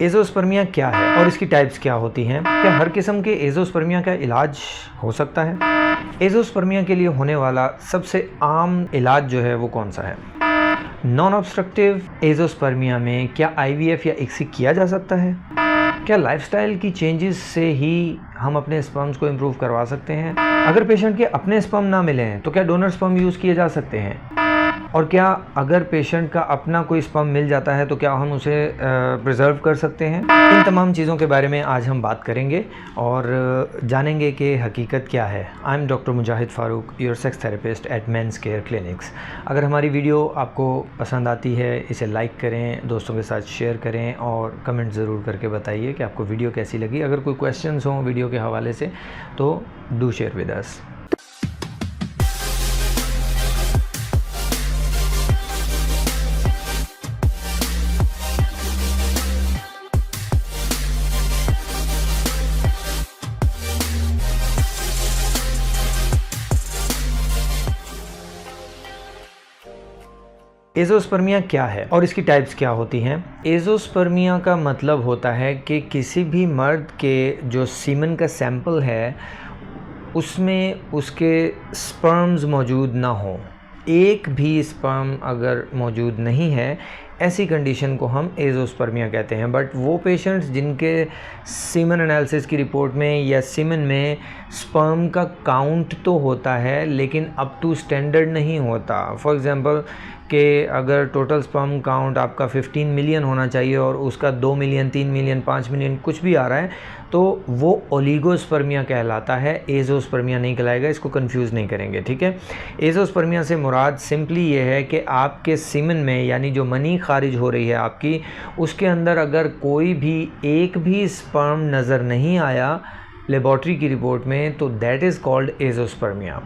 Azoospermia क्या है और इसकी टाइप्स क्या होती हैं? क्या हर किस्म के एज़ोस्पर्मिया का इलाज हो सकता है? एज़ोस्पर्मिया के लिए होने वाला सबसे आम इलाज जो है वो कौन सा है? नॉन ऑब्स्ट्रक्टिव एज़ोस्पर्मिया में क्या आईवीएफ या ICSI किया जा सकता है? क्या लाइफस्टाइल की चेंजेस से ही हम अपने स्पर्म्स को इम्प्रूव करवा सकते हैं? अगर पेशेंट के अपने स्पर्म ना मिलें तो क्या डोनर स्पर्म यूज़ किए जा सकते हैं? और क्या अगर पेशेंट का अपना कोई स्पर्म मिल जाता है तो क्या हम उसे प्रिजर्व कर सकते हैं? इन तमाम चीज़ों के बारे में आज हम बात करेंगे और जानेंगे कि हकीकत क्या है। I am doctor Mujahid Farooq, your sex therapist at men's care clinics. अगर हमारी वीडियो आपको पसंद आती है इसे लाइक करें, दोस्तों के साथ शेयर करें और कमेंट ज़रूर करके बताइए कि आपको वीडियो कैसी लगी। अगर कोई क्वेश्चंस हों वीडियो के हवाले से तो do share with us. Azoospermia क्या है और इसकी टाइप्स क्या होती हैं? एज़ोस्पर्मिया का मतलब होता है कि किसी भी मर्द के जो सीमन का सैंपल है उसमें उसके स्पर्म्स मौजूद ना हो। एक भी स्पर्म अगर मौजूद नहीं है, ऐसी कंडीशन को हम एज़ोस्पर्मिया कहते हैं। बट वो पेशेंट्स जिनके सीमन एनालिसिस की रिपोर्ट में या सीमन में स्पर्म का काउंट तो होता है लेकिन अप टू स्टैंडर्ड नहीं होता। फॉर एग्ज़ाम्पल कि अगर टोटल स्पर्म काउंट आपका 15 मिलियन होना चाहिए और उसका 2 मिलियन, 3 मिलियन, 5 मिलियन कुछ भी आ रहा है तो वो ओलिगोस्पर्मिया कहलाता है, एज़ोस्पर्मिया नहीं कहलाएगा। इसको कंफ्यूज नहीं करेंगे, ठीक है। एज़ोस्पर्मिया से मुराद सिंपली ये है कि आपके सीमन में यानी जो मनी खारिज हो रही है आपकी, उसके अंदर अगर कोई भी एक भी स्पर्म नज़र नहीं आया लेबॉर्ट्री की रिपोर्ट में तो दैट इज़ कॉल्ड एज़ोस्पर्मिया।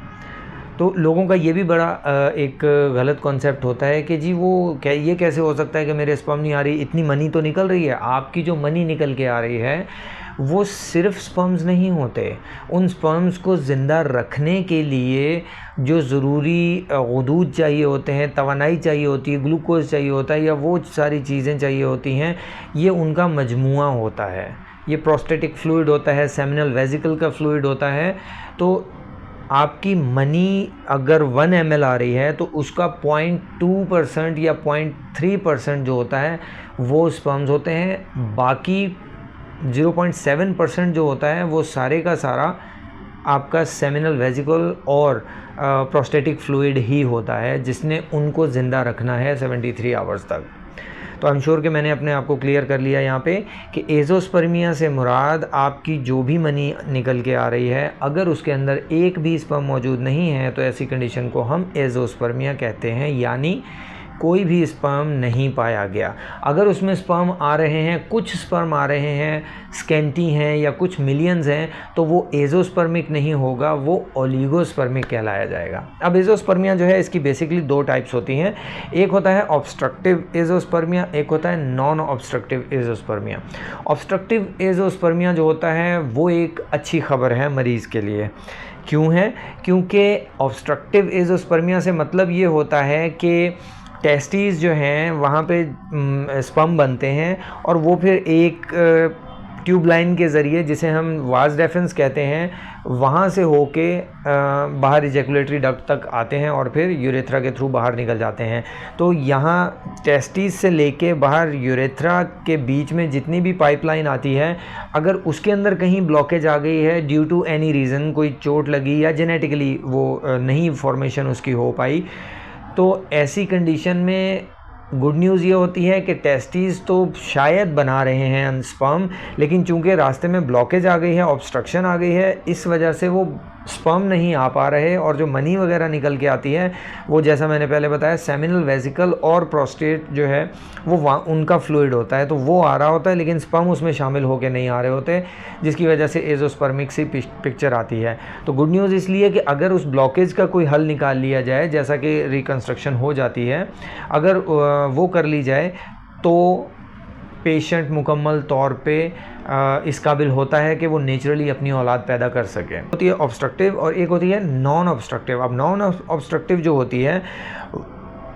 तो लोगों का ये भी बड़ा एक गलत कॉन्सेप्ट होता है कि जी वो ये कैसे हो सकता है कि मेरे स्पर्म नहीं आ रही, इतनी मनी तो निकल रही है। आपकी जो मनी निकल के आ रही है वो सिर्फ स्पर्म्स नहीं होते। उन स्पर्म्स को ज़िंदा रखने के लिए जो ज़रूरी गुदूद चाहिए होते हैं, तवानाई चाहिए होती है, ग्लूकोज चाहिए होता है या वो सारी चीज़ें चाहिए होती हैं, ये उनका मजमुआ होता है। ये प्रोस्टेटिक फ्लूइड होता है, सेमिनल वेसिकल का फ्लूइड होता है। तो आपकी मनी अगर 1 ml आ रही है तो उसका 0.2% या 0.3% जो होता है वो स्पर्म्स होते हैं। बाकी 0.7% जो होता है वो सारे का सारा आपका सेमिनल वेसिकल और प्रोस्टेटिक फ्लूइड ही होता है जिसने उनको ज़िंदा रखना है 73 आवर्स तक। तो आई एम श्योर कि मैंने अपने आप को क्लियर कर लिया यहाँ पे कि एज़ोस्पर्मिया से मुराद आपकी जो भी मनी निकल के आ रही है, अगर उसके अंदर एक भी स्पर्म मौजूद नहीं है तो ऐसी कंडीशन को हम एज़ोस्पर्मिया कहते हैं, यानी कोई भी स्पर्म नहीं पाया गया। अगर उसमें स्पर्म आ रहे हैं, कुछ स्पर्म आ रहे हैं, स्कैंटी हैं या कुछ मिलियंस हैं, तो वो एज़ोस्पर्मिक नहीं होगा, वो ओलिगोस्पर्मिक कहलाया जाएगा। अब एज़ोस्पर्मिया जो है इसकी बेसिकली 2 टाइप्स होती हैं। एक होता है ऑब्स्ट्रक्टिव एज़ोस्पर्मिया, एक होता है non obstructive azoospermia. Obstructive azoospermia जो होता है वो एक अच्छी खबर है मरीज़ के लिए। क्यों है? क्योंकि ऑब्स्ट्रक्टिव एज़ोस्पर्मिया से मतलब ये होता है कि टेस्टीज़ जो हैं वहाँ पे स्पर्म बनते हैं और वो फिर एक ट्यूब लाइन के ज़रिए, जिसे हम वाज डेफरेंस कहते हैं, वहाँ से होके बाहर इजैकुलेटरी डक्ट तक आते हैं और फिर यूरेथ्रा के थ्रू बाहर निकल जाते हैं। तो यहाँ टेस्टीज से लेके बाहर यूरेथ्रा के बीच में जितनी भी पाइपलाइन आती है, अगर उसके अंदर कहीं ब्लॉकेज आ गई है ड्यू टू एनी रीज़न, कोई चोट लगी या जेनेटिकली वो नहीं फॉर्मेशन उसकी हो पाई, तो ऐसी कंडीशन में गुड न्यूज़ ये होती है कि टेस्टीज़ तो शायद बना रहे हैं स्पर्म, लेकिन चूंकि रास्ते में ब्लॉकेज आ गई है, ऑब्स्ट्रक्शन आ गई है, इस वजह से वो स्पर्म नहीं आ पा रहे और जो मनी वगैरह निकल के आती है वो, जैसा मैंने पहले बताया, सेमिनल वेसिकल और प्रोस्टेट जो है वो उनका फ्लूइड होता है, तो वो आ रहा होता है लेकिन स्पर्म उसमें शामिल होकर नहीं आ रहे होते, जिसकी वजह से एज़ोस्पर्मिक सी पिक्चर आती है। तो गुड न्यूज़ इसलिए कि अगर उस ब्लॉकेज का कोई हल निकाल लिया जाए, जैसा कि रिकन्स्ट्रक्शन हो जाती है, अगर वो कर ली जाए तो पेशेंट मुकम्मल तौर पे इस काबिल होता है कि वो नेचुरली अपनी औलाद पैदा कर सके। होती है ऑब्स्ट्रक्टिव और एक होती है नॉन ऑब्स्ट्रक्टिव। अब नॉन ऑब्स्ट्रक्टिव जो होती है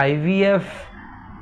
IVF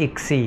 ICSI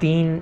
3